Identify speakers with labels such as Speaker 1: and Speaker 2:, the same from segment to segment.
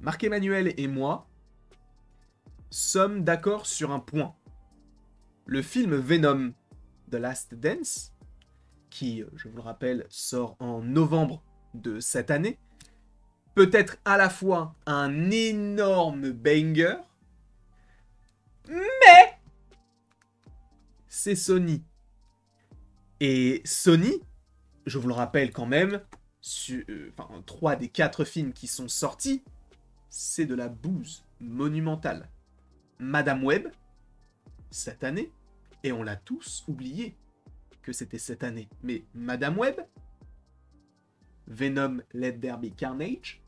Speaker 1: Marc-Emmanuel et moi sommes d'accord sur un point. Le film Venom, The Last Dance, qui, je vous le rappelle, sort en novembre de cette année, peut être à la fois un énorme banger, mais c'est Sony. Et Sony, je vous le rappelle quand même, 3 des 4 films qui sont sortis, c'est de la bouse monumentale. Madame Web, cette année, et on l'a tous oublié que c'était cette année. Mais Madame Web, Venom Let There Be Carnage,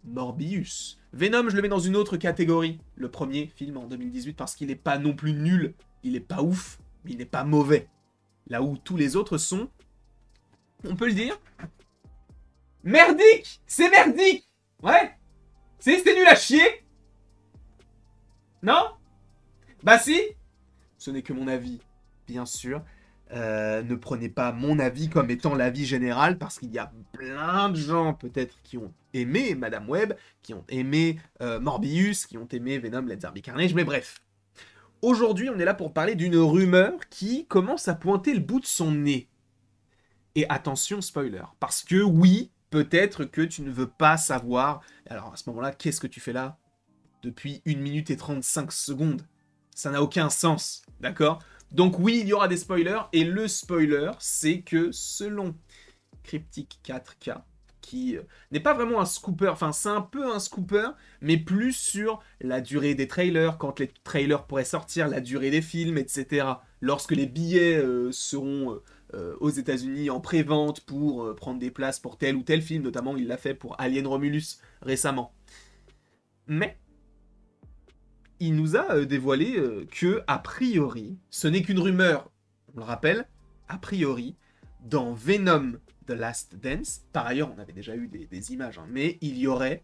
Speaker 1: Morbius. Venom, je le mets dans une autre catégorie. Le premier film en 2018 parce qu'il n'est pas non plus nul, il n'est pas ouf, mais il n'est pas mauvais. Là où tous les autres sont, on peut le dire, merdique. C'est merdique. Ouais. C'est nul à chier. Non? Bah si. Ce n'est que mon avis, bien sûr. Ne prenez pas mon avis comme étant l'avis général, parce qu'il y a plein de gens peut-être qui ont aimé Madame Web, qui ont aimé Morbius, qui ont aimé Venom Let There Be Carnage, mais bref. Aujourd'hui, on est là pour parler d'une rumeur qui commence à pointer le bout de son nez. Et attention, spoiler, parce que oui, peut-être que tu ne veux pas savoir. Alors à ce moment-là, qu'est-ce que tu fais là depuis 1 minute et 35 secondes? Ça n'a aucun sens, d'accord? Donc oui, il y aura des spoilers, et le spoiler, c'est que selon Cryptic 4K, qui n'est pas vraiment un scooper, enfin c'est un peu un scooper, mais plus sur la durée des trailers, quand les trailers pourraient sortir, la durée des films, etc. Lorsque les billets seront aux États-Unis en pré-vente pour prendre des places pour tel ou tel film, notamment il l'a fait pour Alien Romulus récemment. Mais il nous a dévoilé que, a priori, ce n'est qu'une rumeur, on le rappelle, a priori, dans Venom The Last Dance, par ailleurs, on avait déjà eu des images, hein, mais il y aurait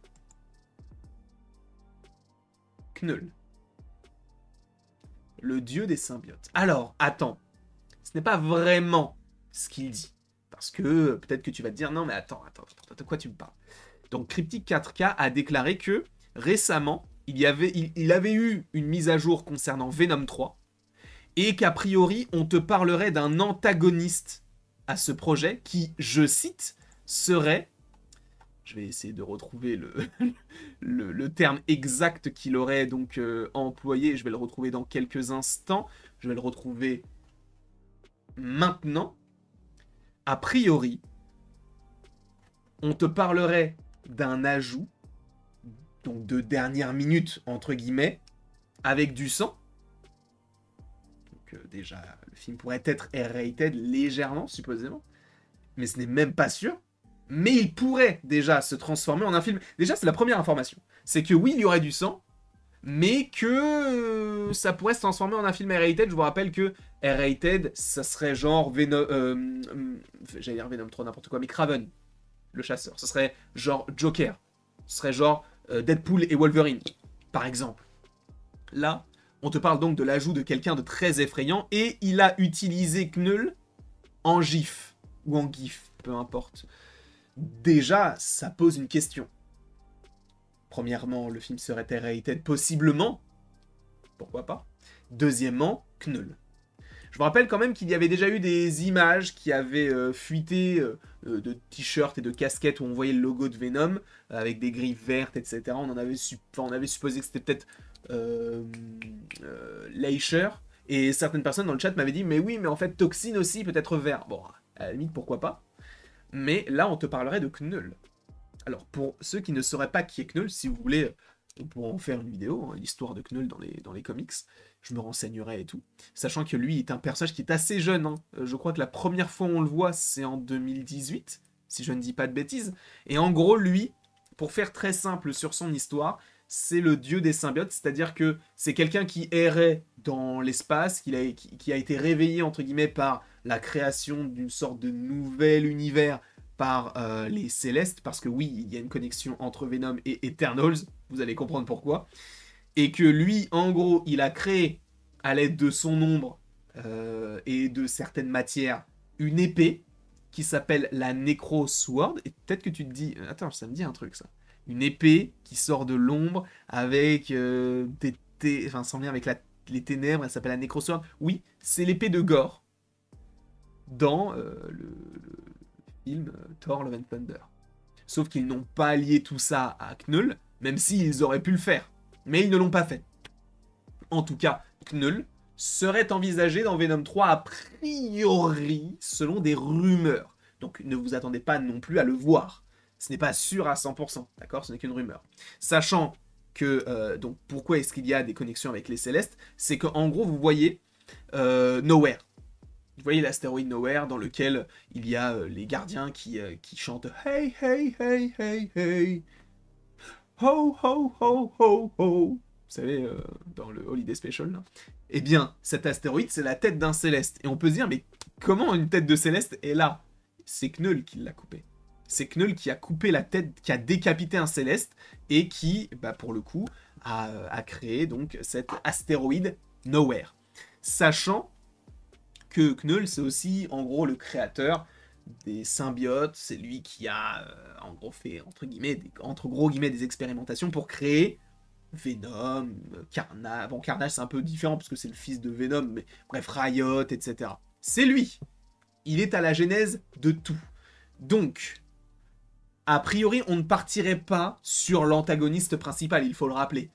Speaker 1: Knull, le dieu des symbiotes. Alors, attends, ce n'est pas vraiment ce qu'il dit, parce que peut-être que tu vas te dire, non mais attends, de quoi tu me parles? Donc Cryptic 4K a déclaré que, récemment, il avait eu une mise à jour concernant Venom 3, et qu'a priori, on te parlerait d'un antagoniste à ce projet qui, je cite, serait... Je vais essayer de retrouver le terme exact qu'il aurait donc employé. Je vais le retrouver dans quelques instants. Je vais le retrouver maintenant. A priori, on te parlerait d'un ajout, donc de dernière minute, entre guillemets, avec du sang. Donc déjà, le film pourrait être R-rated légèrement, supposément. Mais ce n'est même pas sûr. Mais il pourrait déjà se transformer en un film. Déjà, c'est la première information. C'est que oui, il y aurait du sang, mais que ça pourrait se transformer en un film R-rated. Je vous rappelle que R-rated, ça serait genre Venom... j'allais dire Venom 3, n'importe quoi, mais Kraven, le chasseur. Ce serait genre Joker. Ce serait genre Deadpool et Wolverine, par exemple. Là, on te parle donc de l'ajout de quelqu'un de très effrayant, et il a utilisé Knull en GIF, ou en GIF, peu importe. Déjà, ça pose une question. Premièrement, le film serait R-rated, possiblement. Pourquoi pas? Deuxièmement, Knull. Je vous rappelle quand même qu'il y avait déjà eu des images qui avaient fuité de t-shirts et de casquettes où on voyait le logo de Venom, avec des griffes vertes, etc. On avait supposé que c'était peut-être Leisher, et certaines personnes dans le chat m'avaient dit « Mais oui, mais en fait, Toxine aussi peut être vert. » Bon, à la limite, pourquoi pas? Mais là, on te parlerait de Knull. Alors, pour ceux qui ne sauraient pas qui est Knull, si vous voulez, on pourra en faire une vidéo, hein, l'histoire de Knull dans les comics. Je me renseignerai et tout. Sachant que lui est un personnage qui est assez jeune. Hein. Je crois que la première fois où on le voit, c'est en 2018, si je ne dis pas de bêtises. Et en gros, lui, pour faire très simple sur son histoire, c'est le dieu des symbiotes, c'est-à-dire que c'est quelqu'un qui errait dans l'espace, qui a été réveillé, entre guillemets, par la création d'une sorte de nouvel univers par les Célestes, parce que oui, il y a une connexion entre Venom et Eternals, vous allez comprendre pourquoi, et que lui, en gros, il a créé, à l'aide de son ombre et de certaines matières, une épée qui s'appelle la Necro Sword, et peut-être que tu te dis, attends, ça me dit un truc, ça. une épée qui sort de l'ombre avec enfin, sans lien avec les ténèbres, elle s'appelle la Necrosword. Oui, c'est l'épée de Gore dans le film Thor Love and Thunder. Sauf qu'ils n'ont pas lié tout ça à Knull, même s'ils auraient pu le faire. Mais ils ne l'ont pas fait. En tout cas, Knull serait envisagé dans Venom 3 a priori, selon des rumeurs. Donc ne vous attendez pas non plus à le voir. Ce n'est pas sûr à 100%, d'accord? Ce n'est qu'une rumeur. Sachant que, donc pourquoi est-ce qu'il y a des connexions avec les Célestes? C'est qu'en gros, vous voyez Nowhere. Vous voyez l'astéroïde Nowhere dans lequel il y a les gardiens qui chantent Hey, hey, hey, hey, hey. Ho, ho, ho, ho, ho. Vous savez, dans le Holiday Special, là. Eh bien, cet astéroïde, c'est la tête d'un Céleste. Et on peut se dire, mais comment une tête de Céleste est là? C'est Knull qui l'a coupé. C'est Knull qui a coupé la tête, qui a décapité un Céleste, et qui, bah, pour le coup, a créé donc cet astéroïde Nowhere. Sachant que Knull, c'est aussi, en gros, le créateur des symbiotes. C'est lui qui a, en gros, fait, entre gros guillemets, des expérimentations pour créer Venom, Carnage. Bon, Carnage, c'est un peu différent, parce que c'est le fils de Venom, mais bref, Riot, etc. C'est lui. Il est à la genèse de tout. Donc, a priori, on ne partirait pas sur l'antagoniste principal, il faut le rappeler.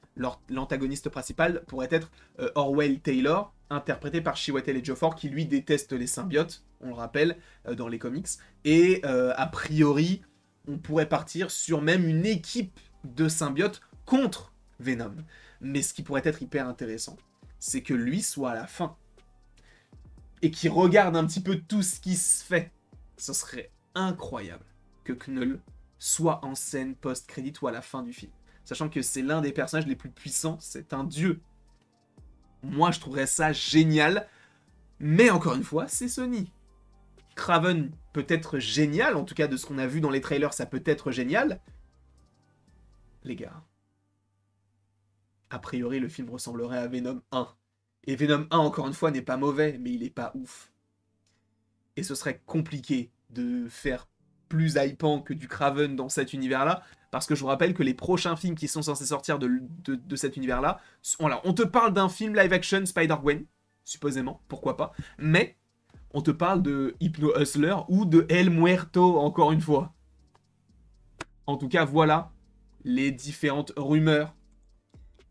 Speaker 1: L'antagoniste principal pourrait être Orwell Taylor, interprété par Chiwetel Ejiofor, qui lui déteste les symbiotes, on le rappelle, dans les comics. Et a priori, on pourrait partir sur même une équipe de symbiotes contre Venom. Mais ce qui pourrait être hyper intéressant, c'est que lui soit à la fin. Et qu'il regarde un petit peu tout ce qui se fait. Ce serait incroyable que Knull soit en scène post-crédit ou à la fin du film. Sachant que c'est l'un des personnages les plus puissants, c'est un dieu. Moi, je trouverais ça génial. Mais encore une fois, c'est Sony. Kraven peut être génial, en tout cas de ce qu'on a vu dans les trailers, ça peut être génial. Les gars, a priori, le film ressemblerait à Venom 1. Et Venom 1, encore une fois, n'est pas mauvais, mais il est pas ouf. Et ce serait compliqué de faire plus hypant que du Kraven dans cet univers-là, parce que je vous rappelle que les prochains films qui sont censés sortir de cet univers-là, voilà, on te parle d'un film live-action Spider-Gwen, supposément, pourquoi pas, mais on te parle de Hypno Hustler ou de El Muerto, encore une fois. En tout cas, voilà les différentes rumeurs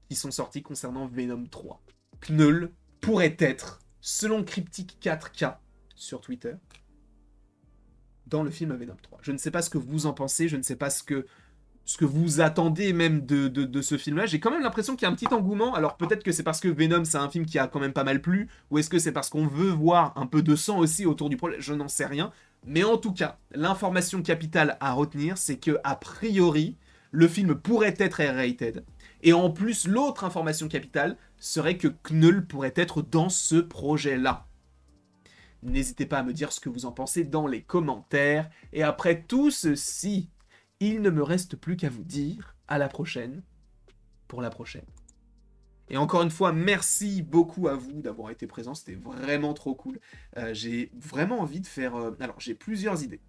Speaker 1: qui sont sorties concernant Venom 3. Knull pourrait être, selon Cryptic 4K sur Twitter, dans le film Venom 3. Je ne sais pas ce que vous en pensez, je ne sais pas ce que vous attendez même de ce film-là. J'ai quand même l'impression qu'il y a un petit engouement. Alors peut-être que c'est parce que Venom, c'est un film qui a quand même pas mal plu, ou est-ce que c'est parce qu'on veut voir un peu de sang aussi autour du projet? Je n'en sais rien. Mais en tout cas, l'information capitale à retenir, c'est que a priori, le film pourrait être R-rated. Et en plus, l'autre information capitale serait que Knull pourrait être dans ce projet-là. N'hésitez pas à me dire ce que vous en pensez dans les commentaires. Et après tout ceci, il ne me reste plus qu'à vous dire à la prochaine pour la prochaine. Et encore une fois, merci beaucoup à vous d'avoir été présents, c'était vraiment trop cool. J'ai vraiment envie de faire... Alors, j'ai plusieurs idées.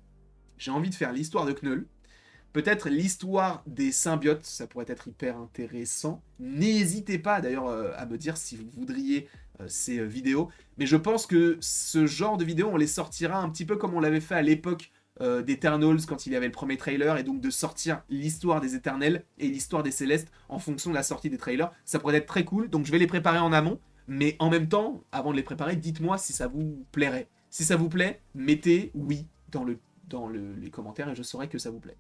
Speaker 1: J'ai envie de faire l'histoire de Knull, peut-être l'histoire des symbiotes, ça pourrait être hyper intéressant. N'hésitez pas d'ailleurs à me dire si vous voudriez ces vidéos. Mais je pense que ce genre de vidéos, on les sortira un petit peu comme on l'avait fait à l'époque d'Eternals quand il y avait le premier trailer, et donc de sortir l'histoire des Éternels et l'histoire des Célestes en fonction de la sortie des trailers. Ça pourrait être très cool, donc je vais les préparer en amont. Mais en même temps, avant de les préparer, dites-moi si ça vous plairait. Si ça vous plaît, mettez oui dans les commentaires et je saurai que ça vous plaît.